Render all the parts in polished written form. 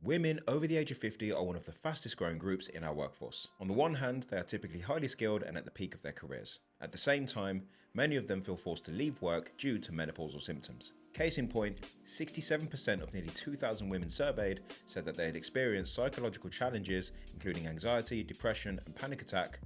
Women over the age of 50 are one of the fastest growing groups in our workforce. On the one hand, they are typically highly skilled and at the peak of their careers. At the same time, many of them feel forced to leave work due to menopausal symptoms. Case in point, 67% of nearly 2,000 women surveyed said that they had experienced psychological challenges, including anxiety, depression, and panic attack,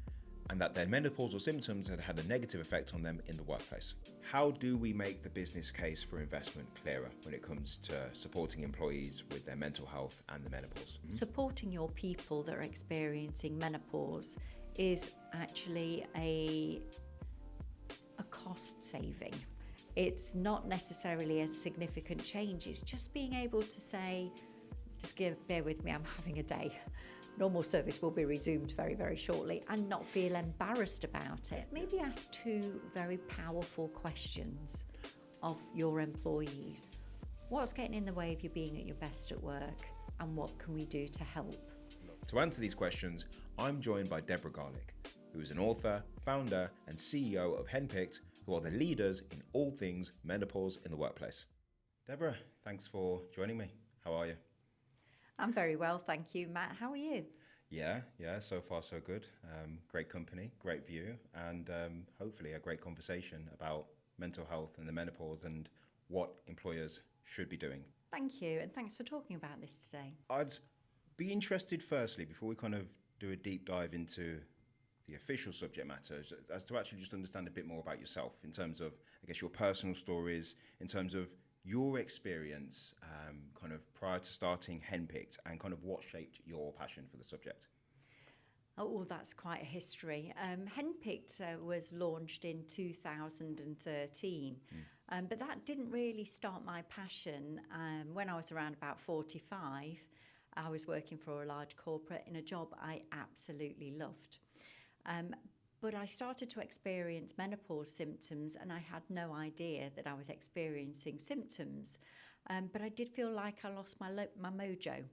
and that their menopausal symptoms had had a negative effect on them in the workplace. How do we make the business case for investment clearer when it comes to supporting employees with their mental health and the menopause? Supporting your people that are experiencing menopause is actually a cost saving. It's not necessarily a significant change. It's just being able to say, bear with me, I'm having a day. Normal service will be resumed very, very shortly, and not feel embarrassed about it. Maybe ask two very powerful questions of your employees. What's getting in the way of you being at your best at work, and what can we do to help? To answer these questions, I'm joined by Deborah Garlick, who is an author, founder, and CEO of Henpicked, who are the leaders in all things menopause in the workplace. Deborah, thanks for joining me. How are you? I'm very well, thank you. Matt, how are you? Yeah, so far so good. Great company, great view, and hopefully a great conversation about mental health and the menopause and what employers should be doing. Thank you, and thanks for talking about this today. I'd be interested firstly, before we kind of do a deep dive into the official subject matter, as to actually just understand a bit more about yourself in terms of, I guess, your personal stories, in terms of your experience kind of prior to starting Henpicked, and kind of what shaped your passion for the subject. Oh, that's quite a history. Henpicked was launched in 2013, but that didn't really start my passion. When I was around about 45, I was working for a large corporate in a job I absolutely loved. But I started to experience menopause symptoms, and I had no idea that I was experiencing symptoms. But I did feel like I lost my mojo,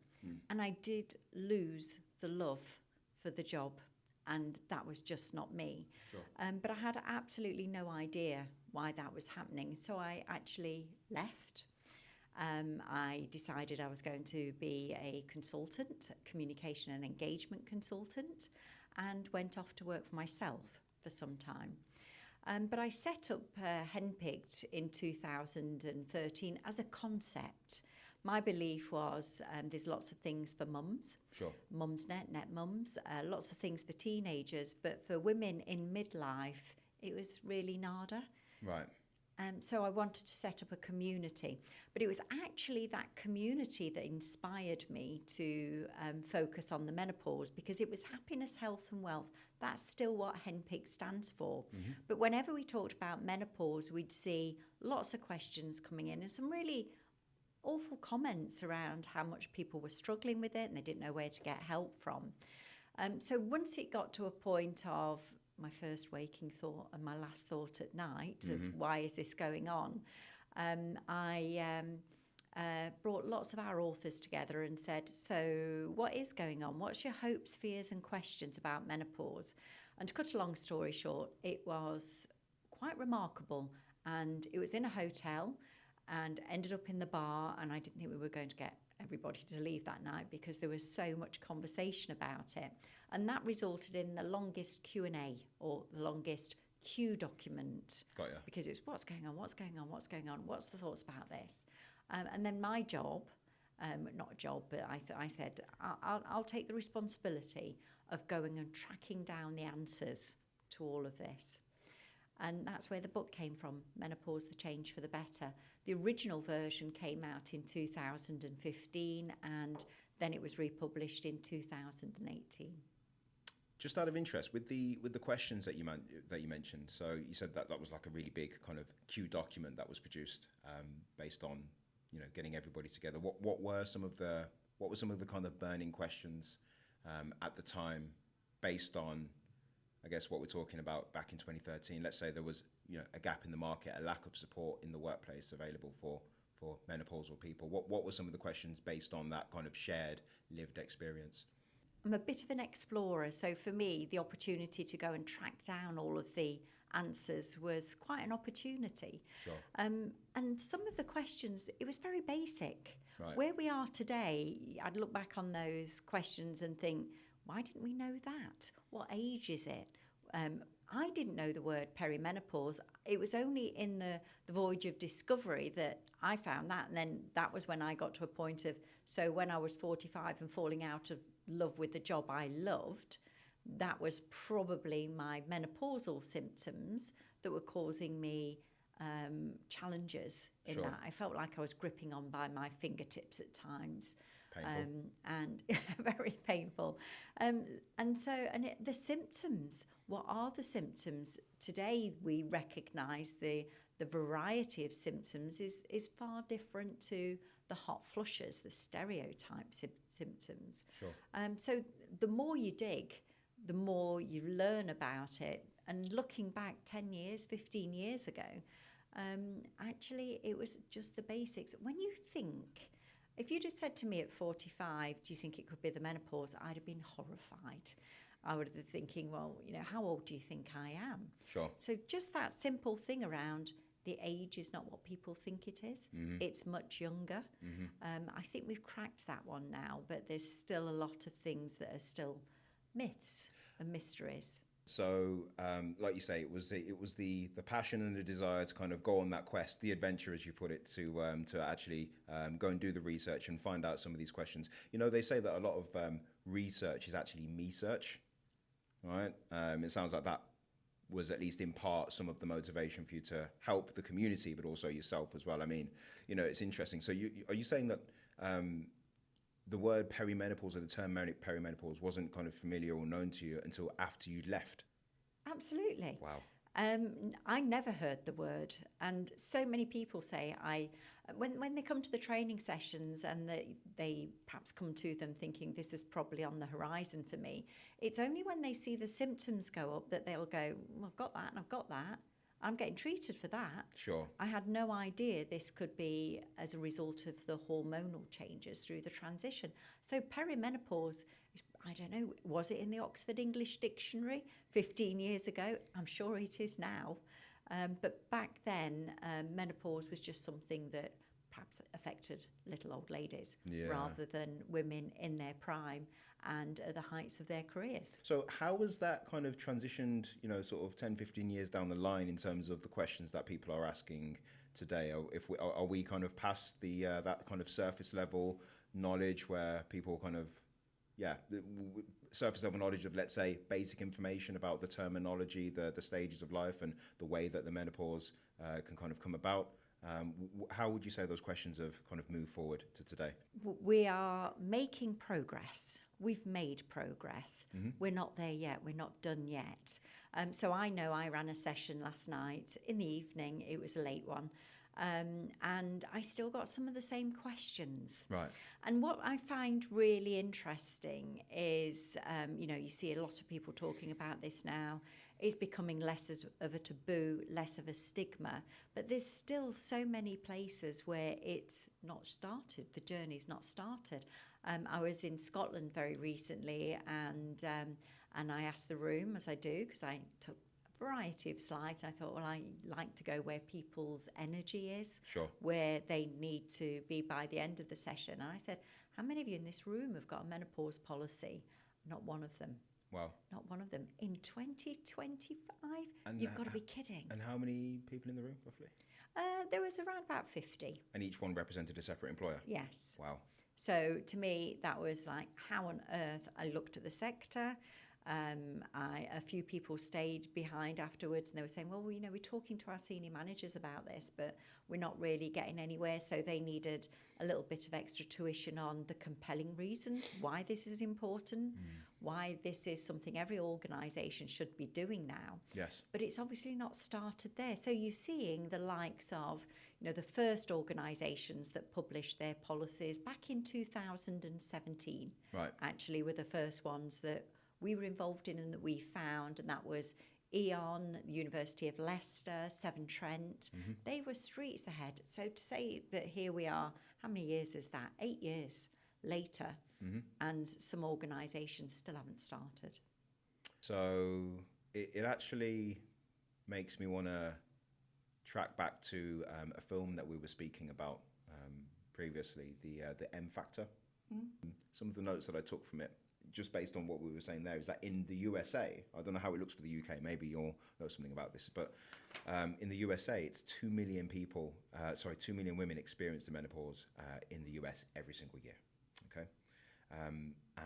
and I did lose the love for the job, and that was just not me. Sure. But I had absolutely no idea why that was happening, so I actually left. I decided I was going to be a consultant, communication and engagement consultant, and went off to work for myself for some time. But I set up Henpicked in 2013 as a concept. My belief was there's lots of things for mums, Sure. Mumsnet, mums, lots of things for teenagers, but for women in midlife, it was really nada. Right. So I wanted to set up a community, but it was actually that community that inspired me to focus on the menopause, because it was happiness, health and wealth. That's still what Henpicked stands for. Mm-hmm. But whenever we talked about menopause, we'd see lots of questions coming in and some really awful comments around how much people were struggling with it and they didn't know where to get help from. So once it got to a point of my first waking thought and my last thought at night of why is this going on, I brought lots of our authors together and said, so what is going on? What's your hopes, fears and questions about menopause? And to cut a long story short, it was quite remarkable, and it was in a hotel and ended up in the bar, and I didn't think we were going to get everybody to leave that night because there was so much conversation about it, and that resulted in the longest Q&A, or the longest Q document. Got ya. Because it was what's going on, what's the thoughts about this, and then my job, not a job, but I said I'll take the responsibility of going and tracking down the answers to all of this. And that's where the book came from, Menopause, The Change for the Better. The original version came out in 2015, and then it was republished in 2018. Just out of interest, with the questions that you mentioned, so you said that was like a really big kind of Q document that was produced based on, you know, getting everybody together. What were some of the kind of burning questions at the time, based on, I guess, what we're talking about back in 2013? Let's say there was, you know, a gap in the market, a lack of support in the workplace available for menopausal people. What were some of the questions based on that kind of shared lived experience? I'm a bit of an explorer, so for me, the opportunity to go and track down all of the answers was quite an opportunity. Sure. And some of the questions, it was very basic. Right. Where we are today, I'd look back on those questions and think, why didn't we know that? What age is it? I didn't know the word perimenopause. It was only in the voyage of discovery that I found that. And then that was when I got to a point of, so when I was 45 and falling out of love with the job I loved, that was probably my menopausal symptoms that were causing me challenges in Sure. that. I felt like I was gripping on by my fingertips at times. Painful. And very painful. The symptoms, what are the symptoms? Today we recognise the variety of symptoms is far different to the hot flushes, the stereotype symptoms. Sure. So the more you dig, the more you learn about it. And looking back 10 years, 15 years ago, actually it was just the basics. When you think, if you'd have said to me at 45, do you think it could be the menopause? I'd have been horrified. I would have been thinking, well, how old do you think I am? Sure. So just that simple thing around the age is not what people think it is. Mm-hmm. It's much younger. Mm-hmm. I think we've cracked that one now, but there's still a lot of things that are still myths and mysteries. So, like you say, it was the passion and the desire to kind of go on that quest, the adventure, as you put it, to actually go and do the research and find out some of these questions. They say that a lot of research is actually me-search, right? It sounds like that was at least in part some of the motivation for you to help the community, but also yourself as well. I mean, it's interesting. So, are you saying that the word perimenopause or the term perimenopause wasn't kind of familiar or known to you until after you'd left? Absolutely. Wow. I never heard the word, and so many people say when they come to the training sessions and they perhaps come to them thinking this is probably on the horizon for me. It's only when they see the symptoms go up that they'll go, well, I've got that and I've got that. I'm getting treated for that. Sure. I had no idea this could be as a result of the hormonal changes through the transition. So perimenopause, I don't know, was it in the Oxford English Dictionary 15 years ago? I'm sure it is now. But back then, menopause was just something that perhaps affected little old ladies rather than women in their prime and at the heights of their careers. So how has that kind of transitioned, sort of 10, 15 years down the line in terms of the questions that people are asking today? Are we kind of past the that kind of surface level knowledge where people kind of, surface level knowledge of, let's say, basic information about the terminology, the stages of life and the way that the menopause can kind of come about? How would you say those questions have kind of moved forward to today? We are making progress. We've made progress. Mm-hmm. We're not there yet. We're not done yet. So I know I ran a session last night in the evening. It was a late one. And I still got some of the same questions. Right. And what I find really interesting is, you see a lot of people talking about this now. It's becoming less of a taboo, less of a stigma. But there's still so many places where it's not started, the journey's not started. I was in Scotland very recently and I asked the room, as I do, because I took a variety of slides. I thought, well, I like to go where people's energy is, Sure. where they need to be by the end of the session. And I said, how many of you in this room have got a menopause policy? Not one of them. Wow. Not one of them. In 2025? And You've got to be kidding. And how many people in the room, roughly? There was around about 50. And each one represented a separate employer? Yes. Wow. So to me, that was like, how on earth? I looked at the sector. A few people stayed behind afterwards and they were saying, well, we're talking to our senior managers about this, but we're not really getting anywhere. So they needed a little bit of extra tuition on the compelling reasons why this is important, why this is something every organisation should be doing now. Yes. But it's obviously not started there. So you're seeing the likes of, the first organisations that published their policies back in 2017. Right. Actually were the first ones that we were involved in and that we found, and that was E.ON, the University of Leicester, Severn Trent. Mm-hmm. They were streets ahead. So to say that here we are, how many years is that? 8 years later, and some organisations still haven't started. So it actually makes me want to track back to a film that we were speaking about previously, the M factor. Some of the notes that I took from it, just based on what we were saying there, is that in the USA, I don't know how it looks for the UK, maybe you'll know something about this, but in the USA, it's 2 million people, 2 million women experience the menopause in the US every single year, okay?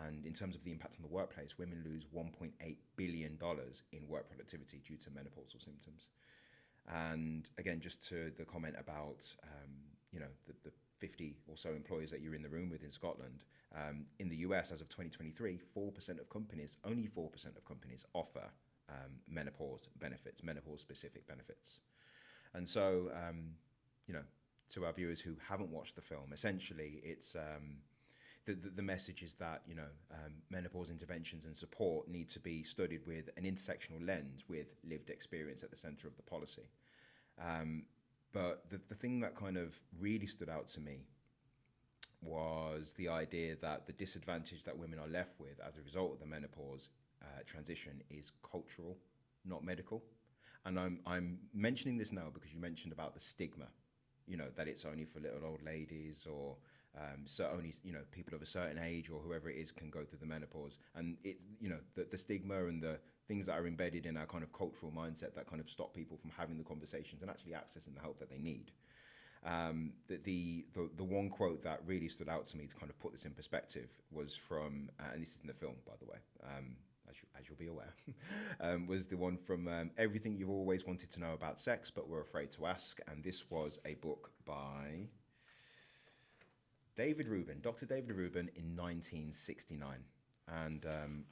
And in terms of the impact on the workplace, women lose $1.8 billion in work productivity due to menopausal symptoms. And again, just to the comment about, the 50 or so employers that you're in the room with in Scotland, in the US as of 2023, 4% of companies, only 4% of companies offer menopause benefits, menopause-specific benefits. And so, to our viewers who haven't watched the film, essentially it's the message is that menopause interventions and support need to be studied with an intersectional lens with lived experience at the centre of the policy. But the thing that kind of really stood out to me was the idea that the disadvantage that women are left with as a result of the menopause transition is cultural, not medical. And I'm mentioning this now because you mentioned about the stigma, that it's only for little old ladies or so only people of a certain age or whoever it is can go through the menopause, and it the stigma and the things that are embedded in our kind of cultural mindset that kind of stop people from having the conversations and actually accessing the help that they need. The one quote that really stood out to me to kind of put this in perspective was from, and this is in the film, by the way, as you'll be aware, was the one from Everything You've Always Wanted to Know About Sex But Were Afraid to Ask. And this was a book by Dr. David Rubin in 1969. And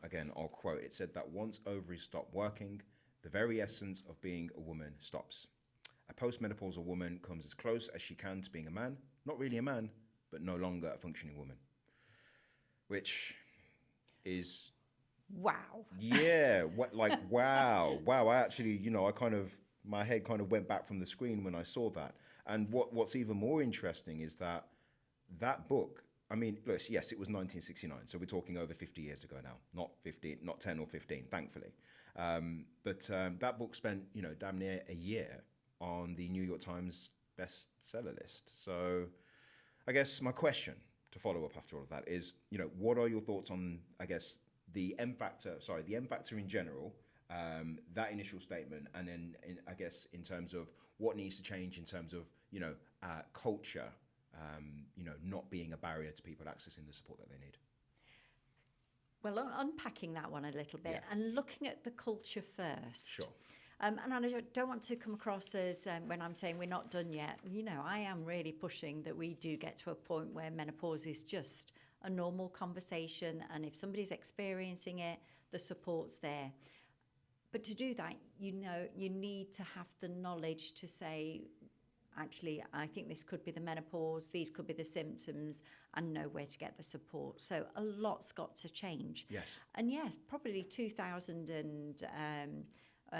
again, I'll quote, it said that once ovaries stop working, the very essence of being a woman stops. A postmenopausal woman comes as close as she can to being a man, not really a man, but no longer a functioning woman. Which is... Wow. Yeah, wow. I actually, my head kind of went back from the screen when I saw that. And what's even more interesting is that book, I mean, look, yes, it was 1969, so we're talking over 50 years ago now, not 15, not 10 or 15, thankfully. But that book spent, damn near a year on the New York Times bestseller list. So I guess my question to follow up after all of that is, what are your thoughts on, I guess, the M factor in general, that initial statement, and then I guess in terms of what needs to change in terms of, culture, not being a barrier to people accessing the support that they need. Well, unpacking that one a little bit and looking at the culture first. Sure. And I don't want to come across as when I'm saying we're not done yet. I am really pushing that we do get to a point where menopause is just a normal conversation, and if somebody's experiencing it, the support's there. But to do that, you need to have the knowledge to say, actually, I think this could be the menopause, these could be the symptoms, and know where to get the support. So a lot's got to change. Yes. And yes, probably 2000 and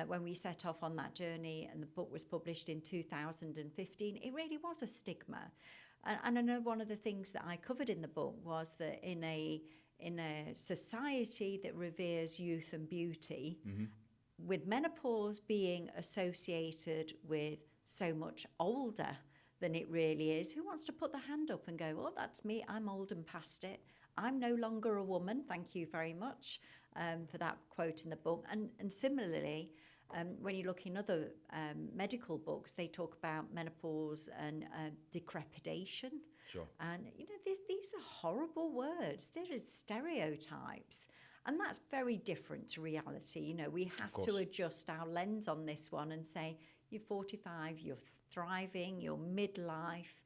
when we set off on that journey, and the book was published in 2015, it really was a stigma. And I know one of the things that I covered in the book was that in a society that reveres youth and beauty, with menopause being associated with so much older than it really is, who wants to put the hand up and go, oh, that's me, I'm old and past it, I'm no longer a woman, thank you very much for that quote in the book. And similarly, when you look in other medical books, they talk about menopause and decrepitation. Sure. And, these are horrible words. There is stereotypes. And that's very different to reality. We have to adjust our lens on this one and say, you're 45, you're thriving, you're midlife.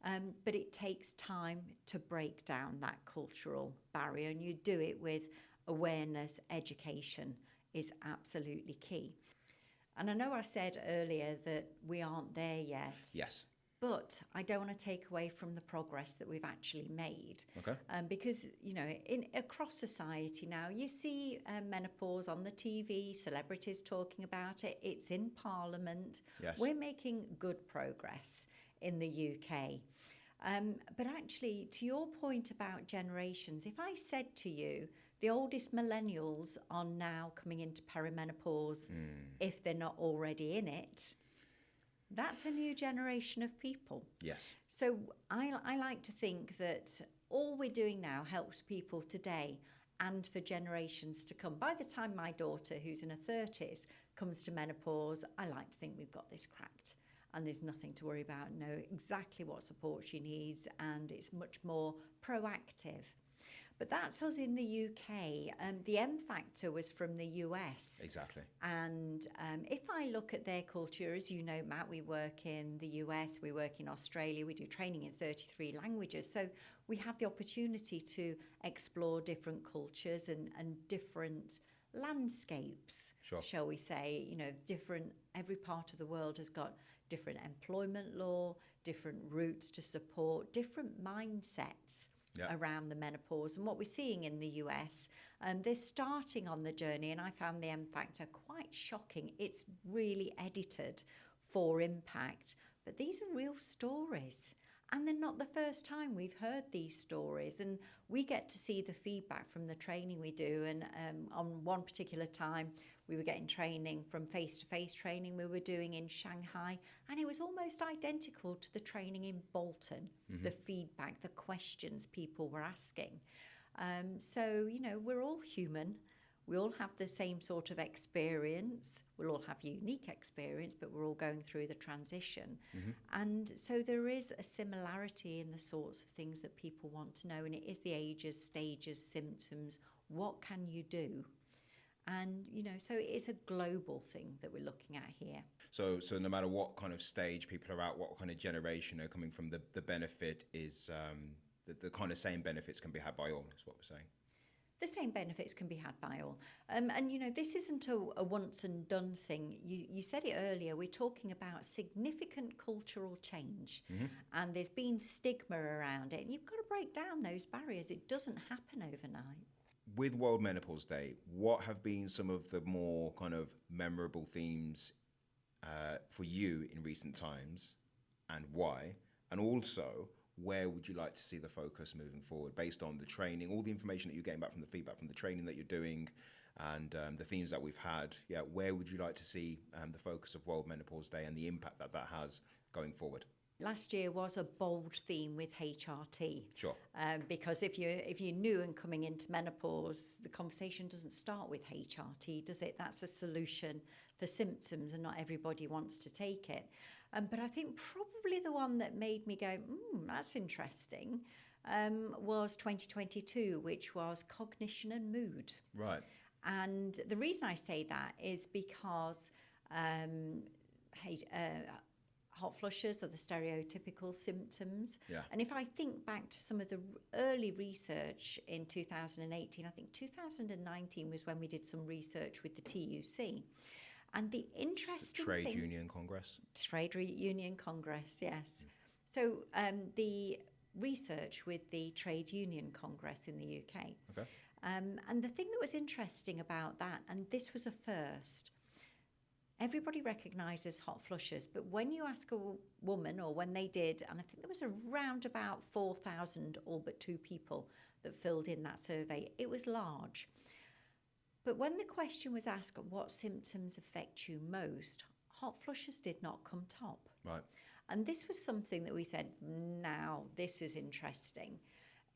But it takes time to break down that cultural barrier. And you do it with awareness, education is absolutely key. And I know I said earlier that we aren't there yet. Yes. But I don't want to take away from the progress that we've actually made. Okay. Because, across society now, you see menopause on the TV, celebrities talking about it, it's in Parliament. Yes. We're making good progress in the UK. But actually, to your point about generations, if I said to you, the oldest millennials are now coming into perimenopause if they're not already in it, That's a new generation of people. Yes. So I like to think that all we're doing now helps people today and for generations to come. By the time my daughter, who's in her 30s, comes to menopause, I like to think we've got this cracked and there's nothing to worry about, know exactly what support she needs, and it's much more proactive. But that's us in the UK. The M Factor was from the US. Exactly. And if I look at their culture, as you know, Matt, we work in the US, we work in Australia, we do training in 33 languages. So we have the opportunity to explore different cultures and different landscapes, Sure. shall we say. You know, every part of the world has got different employment law, different routes to support, different mindsets. Yeah. Around the menopause. And what we're seeing in the US, they're starting on the journey, and I found the M Factor quite shocking. It's really edited for impact, but these are real stories. And they're not the first time we've heard these stories, and we get to see the feedback from the training we do. And on one particular time, we were getting training from face-to-face training we were doing in Shanghai, and it was almost identical to the training in Bolton, the feedback, the questions people were asking. So, you know, we're all human. We all have the same sort of experience. We'll all have unique experience, but we're all going through the transition. And so there is a similarity in the sorts of things that people want to know, and it is the ages, stages, symptoms. What can you do? And, you know, so it's a global thing that we're looking at here. So no matter what kind of stage people are at, what kind of generation are coming from, the benefit is the kind of same benefits can be had by all, is what we're saying. The same benefits can be had by all. And, you know, this isn't a once and done thing. You said it earlier, we're talking about significant cultural change, and there's been stigma around it. And you've got to break down those barriers. It doesn't happen overnight. With World Menopause Day, what have been some of the more kind of memorable themes for you in recent times, and why? And also, where would you like to see the focus moving forward based on the training, all the information that you're getting back from the feedback from the training that you're doing, and the themes that we've had? Yeah, where would you like to see the focus of World Menopause Day and the impact that that has going forward? Last year was a bold theme with HRT. Sure. Because if you're new and coming into menopause, the conversation doesn't start with HRT, does it? That's a solution for symptoms, and not everybody wants to take it. But I think probably the one that made me go, that's interesting, was 2022, which was cognition and mood. Right. And the reason I say that is because hot flushes are the stereotypical symptoms. Yeah. And if I think back to some of the early research in 2018, I think 2019 was when we did some research with the TUC. And the interesting Trade thing... Union Congress. Trade Union Congress, yes. So the research with the Trade Union Congress in the UK. Okay. And the thing that was interesting about that, and this was a first... Everybody recognises hot flushes, but when you ask a woman, or when they did, and I think there was around about 4,000 all but 2 people that filled in that survey, it was large. But when the question was asked, what symptoms affect you most, hot flushes did not come top. Right. And this was something that we said, now this is interesting.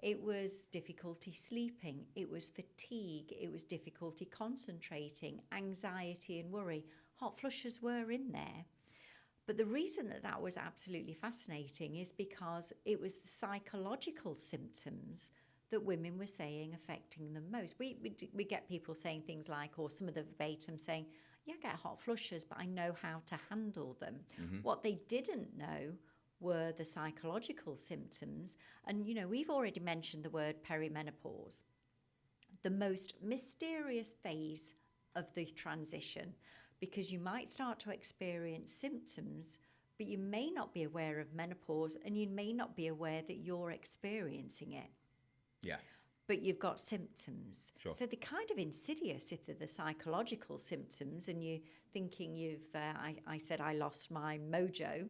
It was difficulty sleeping, it was fatigue, it was difficulty concentrating, anxiety and worry. Hot flushes were in there. But the reason that that was absolutely fascinating is because it was the psychological symptoms that women were saying affecting them most. We get people saying things like, or some of the verbatim saying, yeah, I get hot flushes, but I know how to handle them. What they didn't know were the psychological symptoms. And, you know, we've already mentioned the word perimenopause, the most mysterious phase of the transition, because you might start to experience symptoms, but you may not be aware of menopause, and you may not be aware that you're experiencing it. Yeah. But you've got symptoms. Sure. So they're kind of insidious if they're the psychological symptoms, and you're thinking I said I lost my mojo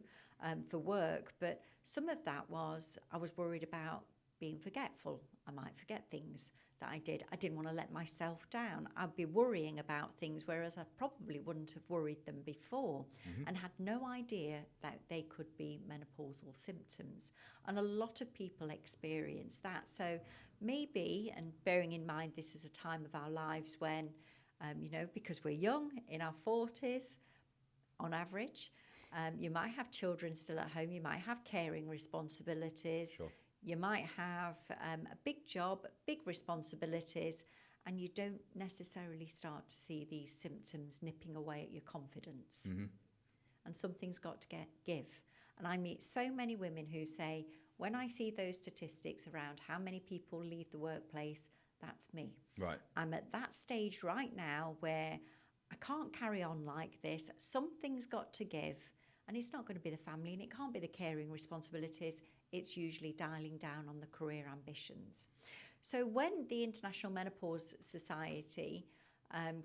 for work, but some of that was I was worried about being forgetful. I might forget things that I did. I didn't want to let myself down. I'd be worrying about things, whereas I probably wouldn't have worried them before and had no idea that they could be menopausal symptoms. And a lot of people experience that. So maybe, and bearing in mind this is a time of our lives when, because we're young, in our 40s on average, you might have children still at home, you might have caring responsibilities. Sure. You might have a big job, big responsibilities, and you don't necessarily start to see these symptoms nipping away at your confidence. And something's got to give. And I meet so many women who say, when I see those statistics around how many people leave the workplace, that's me. Right. I'm at that stage right now where I can't carry on like this. Something's got to give. And it's not going to be the family, and it can't be the caring responsibilities. It's usually dialing down on the career ambitions. So when the International Menopause Society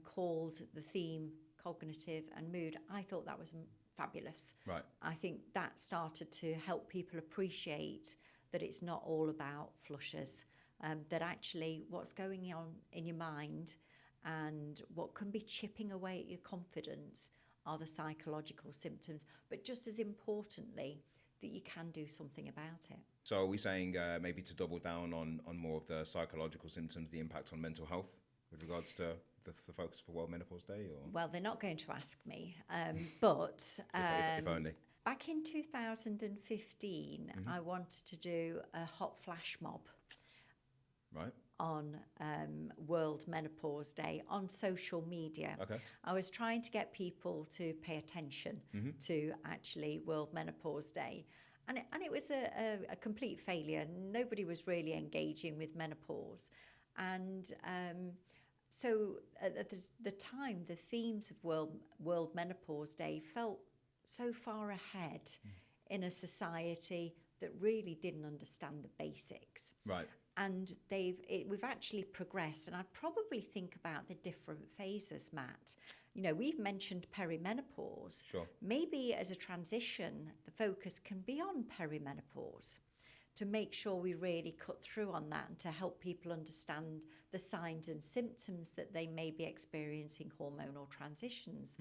called the theme Cognitive and Mood, I thought that was fabulous. Right. I think that started to help people appreciate that it's not all about flushers, that actually what's going on in your mind and what can be chipping away at your confidence are the psychological symptoms, but just as importantly, that you can do something about it. So are we saying maybe to double down on more of the psychological symptoms, the impact on mental health with regards to the focus for World Menopause Day? Or Well, they're not going to ask me, but if only. Back in 2015, I wanted to do a hot flash mob Right. on World Menopause Day on social media. Okay. I was trying to get people to pay attention to actually World Menopause Day. And it was a complete failure. Nobody was really engaging with menopause. And so at the time, the themes of World Menopause Day felt so far ahead in a society that really didn't understand the basics. Right. And we've actually progressed, and I'd probably think about the different phases, Matt. We've mentioned perimenopause. Sure. Maybe as a transition, the focus can be on perimenopause to make sure we really cut through on that and to help people understand the signs and symptoms that they may be experiencing hormonal transitions.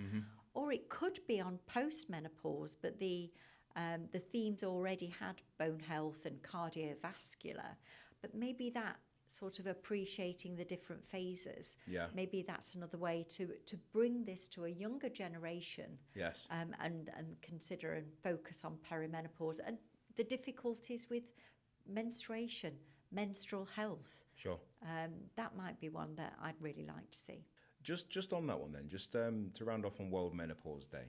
Or it could be on postmenopause, but the themes already had bone health and cardiovascular. But maybe that sort of appreciating the different phases. Yeah. Maybe that's another way to bring this to a younger generation. Yes. And consider and focus on perimenopause and the difficulties with menstruation, menstrual health. Sure. That might be one that I'd really like to see. Just on that one then, just to round off on World Menopause Day,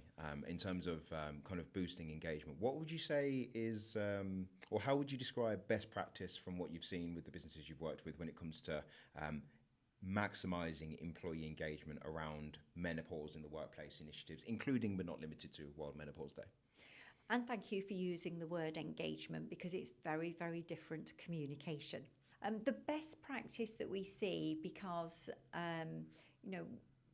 in terms of kind of boosting engagement, what would you say is, or how would you describe best practice from what you've seen with the businesses you've worked with when it comes to maximising employee engagement around menopause in the workplace initiatives, including but not limited to World Menopause Day? And thank you for using the word engagement, because it's very, very different to communication. The best practice that we see, because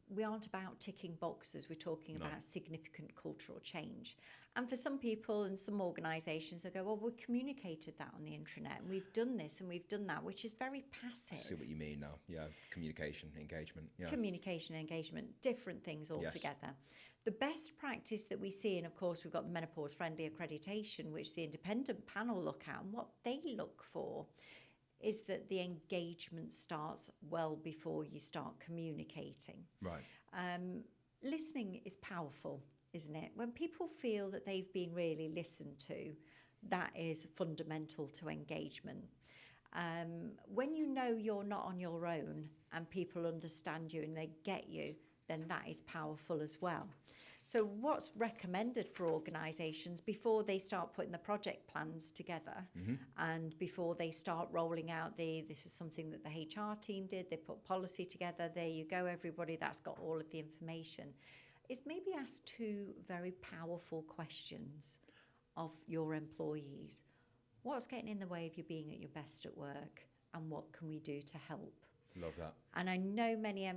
we aren't about ticking boxes, we're talking about significant cultural change. And for some people and some organisations, they go, well, we communicated that on the intranet, and we've done this and we've done that, which is very passive. I see what you mean now. Yeah, communication, engagement. Yeah. Communication, engagement, different things altogether. The best practice that we see, and of course we've got the menopause-friendly accreditation, which the independent panel look at, and what they look for is that the engagement starts well before you start communicating. Right. Listening is powerful, isn't it? When people feel that they've been really listened to, that is fundamental to engagement. When you know you're not on your own and people understand you and they get you, then that is powerful as well. So what's recommended for organisations before they start putting the project plans together and before they start rolling out this is something that the HR team did, they put policy together, there you go everybody, that's got all of the information, is maybe ask two very powerful questions of your employees. What's getting in the way of you being at your best at work, and what can we do to help? Love that. And I know many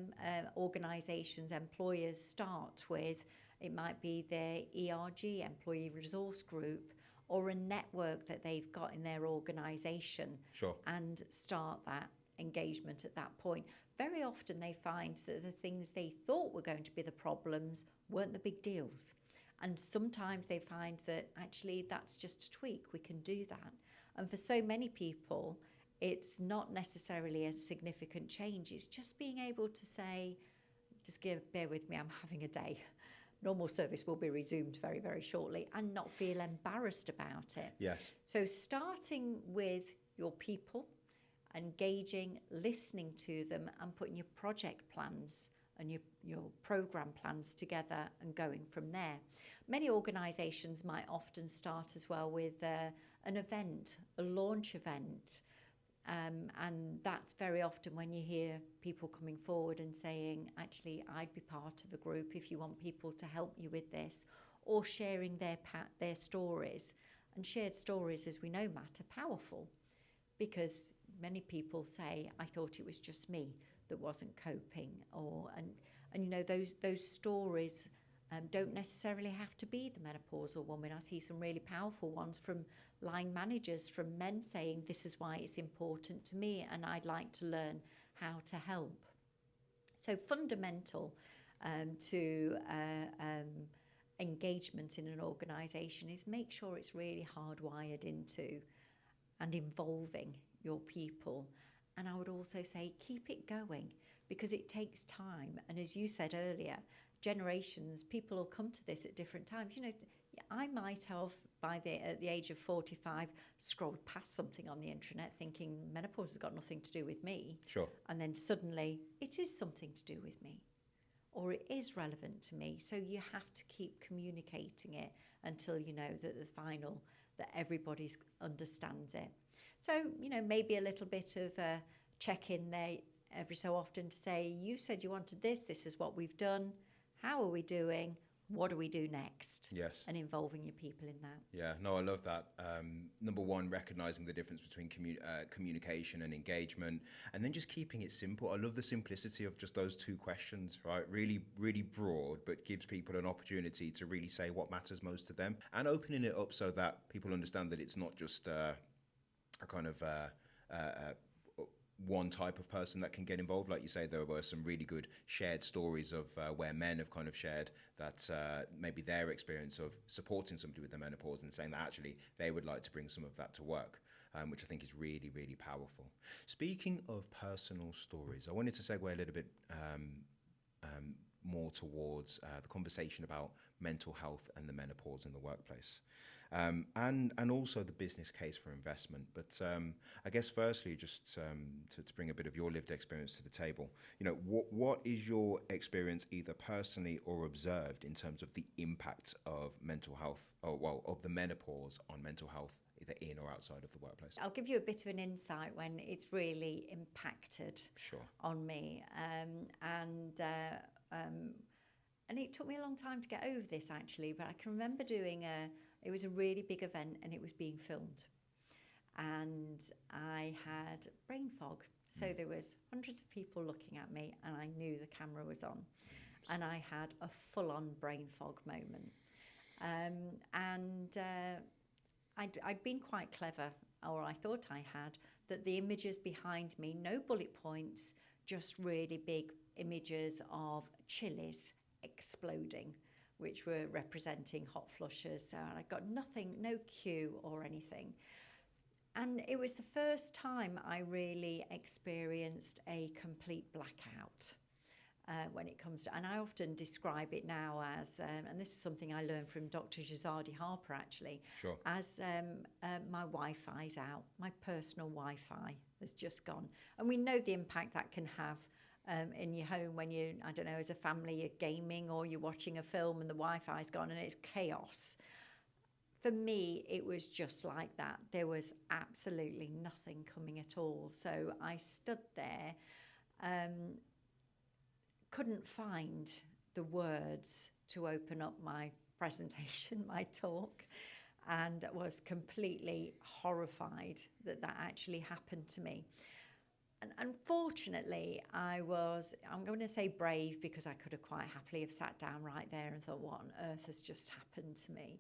organisations, employers start with, it might be their ERG, Employee Resource Group, or a network that they've got in their organisation, Sure. and start that engagement at that point. Very often they find that the things they thought were going to be the problems weren't the big deals. And sometimes they find that actually that's just a tweak, we can do that. And for so many people, it's not necessarily a significant change. It's just being able to say, bear with me, I'm having a day. Normal service will be resumed very, very shortly, and not feel embarrassed about it. Yes. So starting with your people, engaging, listening to them, and putting your project plans and your program plans together and going from there. Many organisations might often start as well with an event, a launch event. And that's very often when you hear people coming forward and saying, actually, I'd be part of a group if you want people to help you with this, or sharing their stories. And shared stories, as we know, Matt, are powerful, because many people say, I thought it was just me that wasn't coping, and you know, those stories don't necessarily have to be the menopausal woman. I see some really powerful ones from line managers, from men saying, this is why it's important to me and I'd like to learn how to help. So fundamental to engagement in an organisation is make sure it's really hardwired into and involving your people. And I would also say keep it going, because it takes time. And as you said earlier, generations, people will come to this at different times. You know, I might have, at the age of 45, scrolled past something on the internet thinking menopause has got nothing to do with me. Sure. And then suddenly it is something to do with me, or it is relevant to me. So you have to keep communicating it until you know that everybody understands it. So, you know, maybe a little bit of a check-in there every so often to say, you said you wanted this, this is what we've done, how are we doing, what do we do next? Yes. And involving your people in that. Yeah, no, I love that. Number one, recognizing the difference between communication and engagement, and then just keeping it simple. I love the simplicity of just those two questions, right? Really, really broad, but gives people an opportunity to really say what matters most to them, and opening it up so that people understand that it's not just a kind of one type of person that can get involved. Like you say, there were some really good shared stories of where men have kind of shared that maybe their experience of supporting somebody with their menopause and saying that actually they would like to bring some of that to work, which I think is really, really powerful. Speaking of personal stories, I wanted to segue a little bit more towards the conversation about mental health and the menopause in the workplace. And also the business case for investment. But I guess firstly, just to bring a bit of your lived experience to the table, you know, what is your experience either personally or observed in terms of the impact of mental health, of the menopause on mental health, either in or outside of the workplace? I'll give you a bit of an insight when it's really impacted on me. And it took me a long time to get over this, actually, but I can remember it was a really big event and it was being filmed. And I had brain fog. So there was hundreds of people looking at me and I knew the camera was on. And I had a full-on brain fog moment. I'd been quite clever, or I thought I had, that the images behind me, no bullet points, just really big images of chilies exploding, which were representing hot flushes. So I got nothing, no cue or anything. And it was the first time I really experienced a complete blackout when it comes to, and I often describe it now as, and this is something I learned from Dr. Jazadi Harper actually, as my Wi-Fi's out, my personal Wi-Fi has just gone. And we know the impact that can have in your home when you, I don't know, as a family, you're gaming or you're watching a film and the Wi-Fi's gone and it's chaos. For me, it was just like that. There was absolutely nothing coming at all. So I stood there, couldn't find the words to open up my presentation, my talk, and was completely horrified that actually happened to me. And unfortunately, I'm going to say brave, because I could have quite happily have sat down right there and thought, what on earth has just happened to me?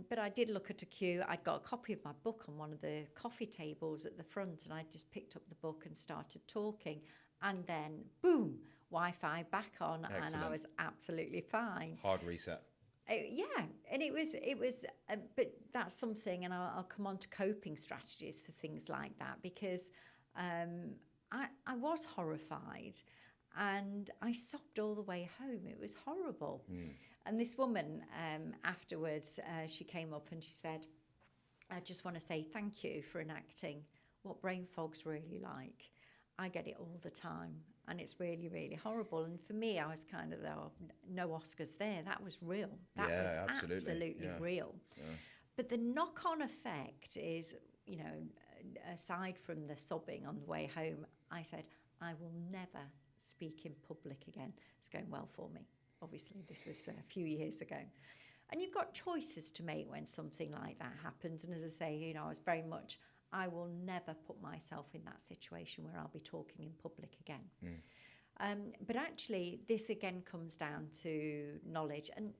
But I did look at a queue. I'd got a copy of my book on one of the coffee tables at the front, and I just picked up the book and started talking. And then, boom, Wi-Fi back on. Excellent. And I was absolutely fine. Hard reset. Yeah, and it was, but that's something, and I'll come on to coping strategies for things like that, because I was horrified, and I sobbed all the way home. It was horrible. And this woman, afterwards, she came up and she said, I just want to say thank you for enacting what brain fog's really like. I get it all the time, and it's really, really horrible. And for me, I was kind of, oh, no Oscars there. That was real. That was absolutely real. Yeah. But the knock-on effect is, you know, aside from the sobbing on the way home, I said, I will never speak in public again. It's going well for me. Obviously, this was a few years ago. And you've got choices to make when something like that happens. And as I say, you know, I was very much, I will never put myself in that situation where I'll be talking in public again. But actually, this again comes down to knowledge. And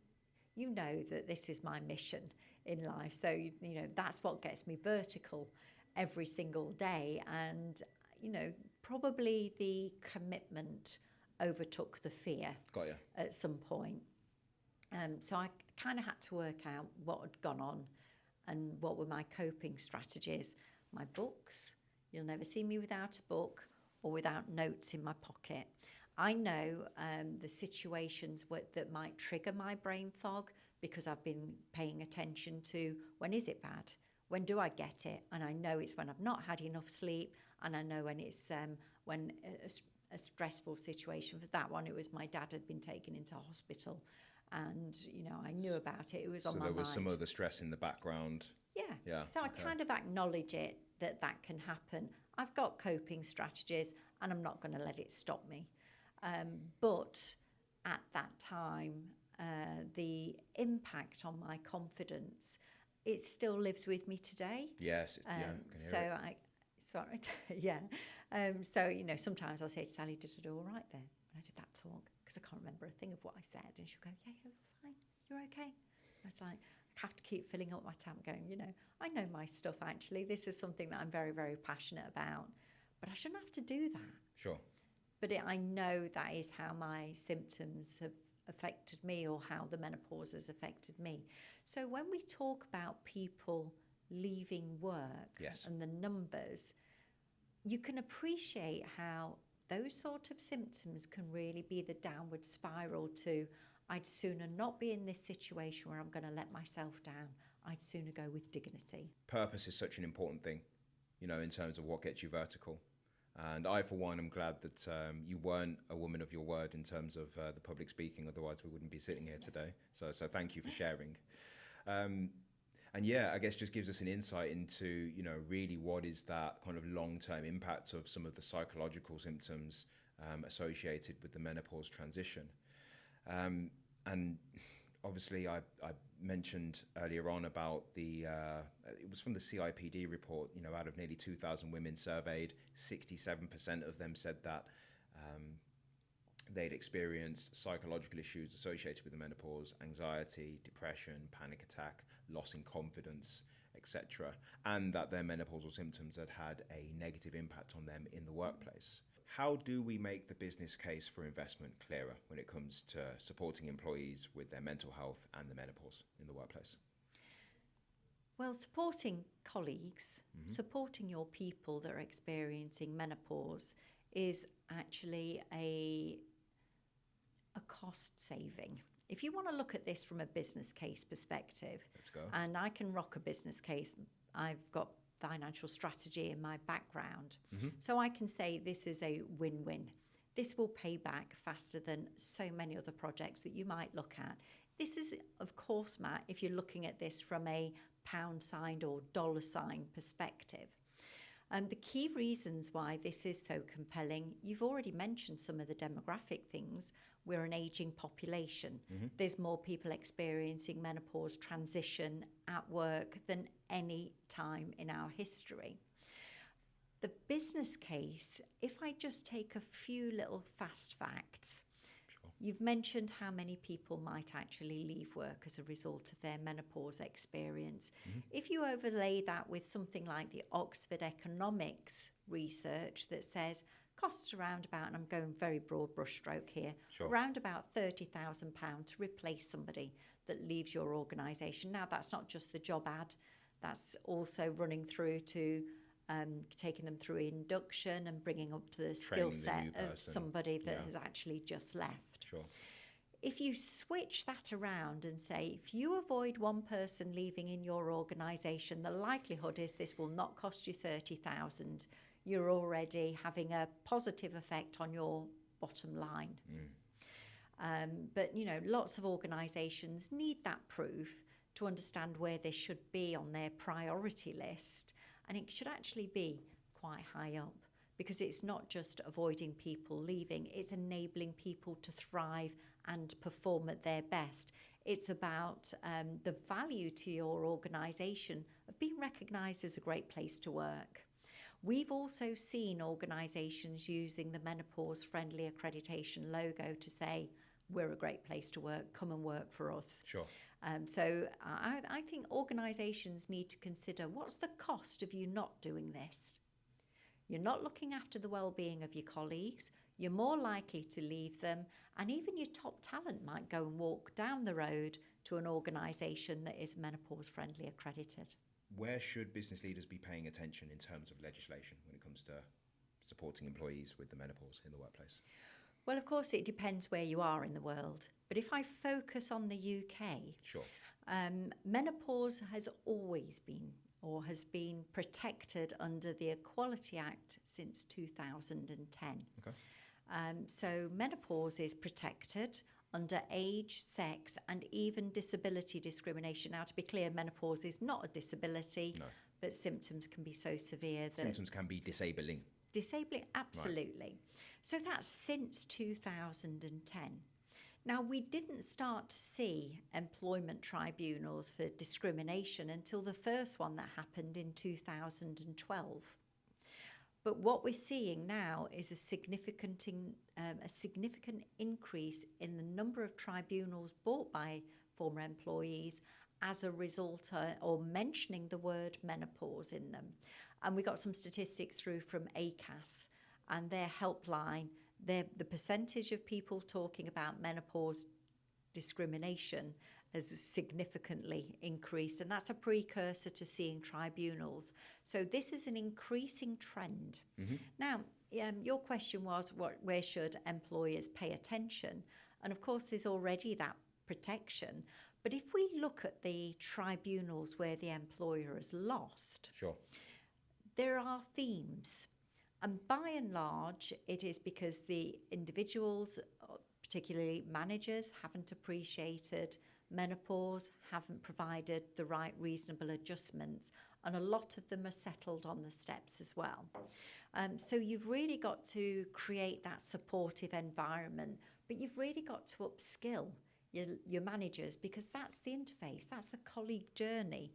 you know that this is my mission in life. So, you know, that's what gets me vertical every single day. And, you know, probably the commitment overtook the fear at some point. So I kind of had to work out what had gone on and what were my coping strategies. My books, you'll never see me without a book or without notes in my pocket. I know the situations that might trigger my brain fog because I've been paying attention to when is it bad? When do I get it? And I know it's when I've not had enough sleep, and I know when it's when a stressful situation. For that one, it was my dad had been taken into hospital, and you know I knew about it. It was on my mind. So there was some other stress in the background. Yeah. So I kind of acknowledge it that can happen. I've got coping strategies, and I'm not going to let it stop me. But at that time, the impact on my confidence, it still lives with me today. Yes. So you know, sometimes I'll say to Sally, "Did I do all right there when I did that talk?" Because I can't remember a thing of what I said, and she'll go, "Yeah, you're fine. You're okay." And it's like I have to keep filling up my tank, going, you know, I know my stuff. Actually, this is something that I'm very, very passionate about, but I shouldn't have to do that. Sure. But I know that is how my symptoms have affected me, or how the menopause has affected me. So when we talk about people leaving work and the numbers, you can appreciate how those sort of symptoms can really be the downward spiral to, I'd sooner not be in this situation where I'm going to let myself down. I'd sooner go with dignity. Purpose is such an important thing, you know, in terms of what gets you vertical. And I, for one, am glad that you weren't a woman of your word in terms of the public speaking. Otherwise, we wouldn't be sitting here today. So thank you for sharing. And yeah, I guess just gives us an insight into, you know, really what is that kind of long-term impact of some of the psychological symptoms associated with the menopause transition. And obviously, I mentioned earlier on about it was from the CIPD report, you know, out of nearly 2,000 women surveyed, 67% of them said that they'd experienced psychological issues associated with the menopause, anxiety, depression, panic attack, loss in confidence, etc., and that their menopausal symptoms had had a negative impact on them in the workplace. How do we make the business case for investment clearer when it comes to supporting employees with their mental health and the menopause in the workplace? Well, supporting colleagues, supporting your people that are experiencing menopause is actually a cost saving. If you want to look at this from a business case perspective, let's go. And I can rock a business case, I've got financial strategy in my background. So I can say this is a win-win. This will pay back faster than so many other projects that you might look at. This is, of course, Matt, if you're looking at this from a pound sign or dollar sign perspective. The key reasons why this is so compelling, you've already mentioned some of the demographic things. We're an aging population. There's more people experiencing menopause transition at work than any time in our history. The business case, if I just take a few little fast facts, You've mentioned how many people might actually leave work as a result of their menopause experience. If you overlay that with something like the Oxford Economics research that says costs around about, and I'm going very broad brushstroke here, Sure. around about £30,000 to replace somebody that leaves your organisation. Now, that's not just the job ad, that's also running through to taking them through induction and bringing up to the skill Training the set new of person. somebody that Yeah. has actually just left. Sure. If you switch that around and say, if you avoid one person leaving in your organisation, the likelihood is this will not cost you 30,000. You're already having a positive effect on your bottom line. But, you know, lots of organisations need that proof to understand where they should be on their priority list. And it should actually be quite high up, because it's not just avoiding people leaving, it's enabling people to thrive and perform at their best. It's about the value to your organisation of being recognised as a great place to work. We've also seen organisations using the menopause-friendly accreditation logo to say, we're a great place to work, come and work for us. Sure. So I think organisations need to consider, what's the cost of you not doing this? You're not looking after the well-being of your colleagues, you're more likely to leave them, and even your top talent might go and walk down the road to an organisation that is menopause-friendly accredited. Where should business leaders be paying attention in terms of legislation when it comes to supporting employees with the menopause in the workplace? Well, of course, it depends where you are in the world. But if I focus on the UK, Sure. menopause has always been, or has been protected under the Equality Act since 2010. Okay. So menopause is protected under age, sex, and even disability discrimination. Now, to be clear, menopause is not a disability, No. but symptoms can be so severe that... Symptoms can be disabling. Disabling, absolutely. So that's since 2010. Now, we didn't start to see employment tribunals for discrimination until the first one that happened in 2012. But what we're seeing now is a significant increase in the number of tribunals brought by former employees as a result or mentioning the word menopause in them. And we got some statistics through from ACAS and their helpline. The percentage of people talking about menopause discrimination has significantly increased, and that's a precursor to seeing tribunals. So this is an increasing trend. Now, your question was, where should employers pay attention? And of course, there's already that protection. But if we look at the tribunals where the employer has lost, Sure. there are themes. And by and large, it is because the individuals, particularly managers, haven't appreciated menopause, haven't provided the right reasonable adjustments, and a lot of them are settled on the steps as well. So you've really got to create that supportive environment, but you've really got to upskill your managers, because that's the interface, that's the colleague journey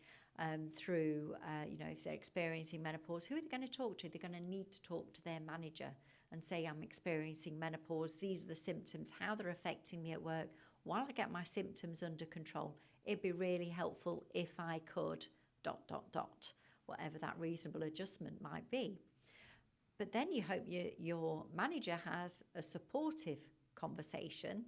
through, if they're experiencing menopause, who are they going to talk to? They're going to need to talk to their manager and say, I'm experiencing menopause, these are the symptoms, how they're affecting me at work. While I get my symptoms under control, it'd be really helpful if I could ... whatever that reasonable adjustment might be. But then you hope your manager has a supportive conversation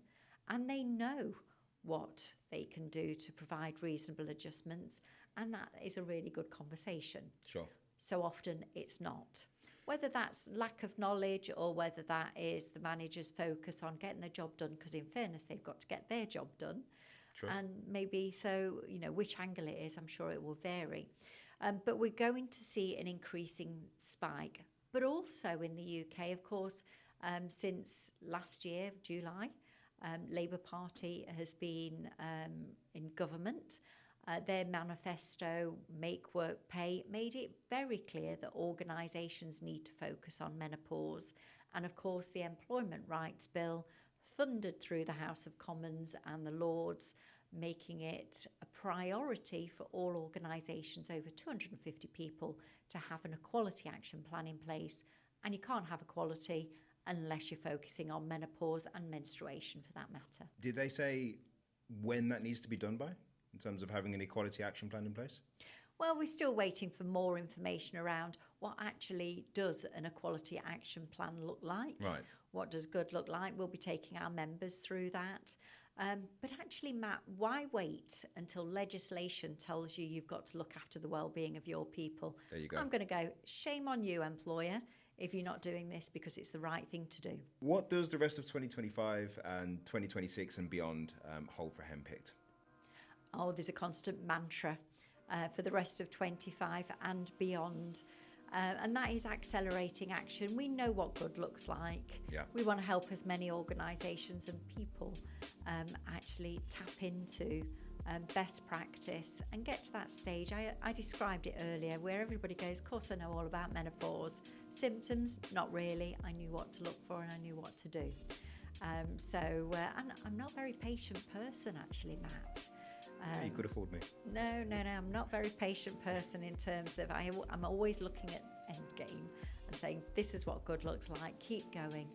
and they know what they can do to provide reasonable adjustments, and that is a really good conversation. Sure. So often it's not. Whether that's lack of knowledge or whether that is the manager's focus on getting the job done, because in fairness, they've got to get their job done. Sure. And maybe so, which angle it is, I'm sure it will vary. But we're going to see an increasing spike. But also in the UK, of course, since last year, July, Labour Party has been in government. Their manifesto, Make Work Pay, made it very clear that organisations need to focus on menopause. And of course, the Employment Rights Bill thundered through the House of Commons and the Lords, making it a priority for all organisations over 250 people to have an equality action plan in place. And you can't have equality unless you're focusing on menopause and menstruation for that matter. Did they say when that needs to be done by, in terms of having an equality action plan in place? Well, we're still waiting for more information around what actually does an equality action plan look like. Right. What does good look like? We'll be taking our members through that. But actually, Matt, why wait until legislation tells you you've got to look after the well-being of your people? There you go. I'm going to go, shame on you, employer, if you're not doing this because it's the right thing to do. What does the rest of 2025 and 2026 and beyond hold for Henpicked? Oh, there's a constant mantra for the rest of 25 and beyond. And that is accelerating action. We know what good looks like. Yeah. We want to help as many organisations and people actually tap into best practice and get to that stage. I described it earlier where everybody goes, of course I know all about menopause. Symptoms, not really. I knew what to look for and I knew what to do. And I'm not a very patient person actually, Matt. You could afford me. No, I'm not a very patient person in terms of I'm always looking at endgame and saying this is what good looks like, keep going.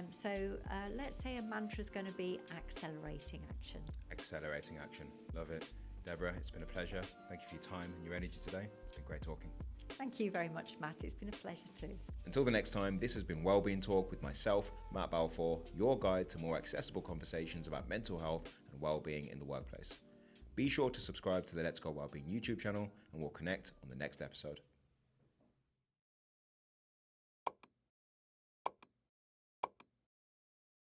So let's say a mantra is going to be accelerating action. Accelerating action. Love it. Deborah, it's been a pleasure. Thank you for your time and your energy today. It's been great talking. Thank you very much, Matt. It's been a pleasure too. Until the next time, this has been Wellbeing Talk with myself, Matt Balfour, your guide to more accessible conversations about mental health and well-being in the workplace. Be sure to subscribe to the Let's Go Wellbeing YouTube channel and we'll connect on the next episode.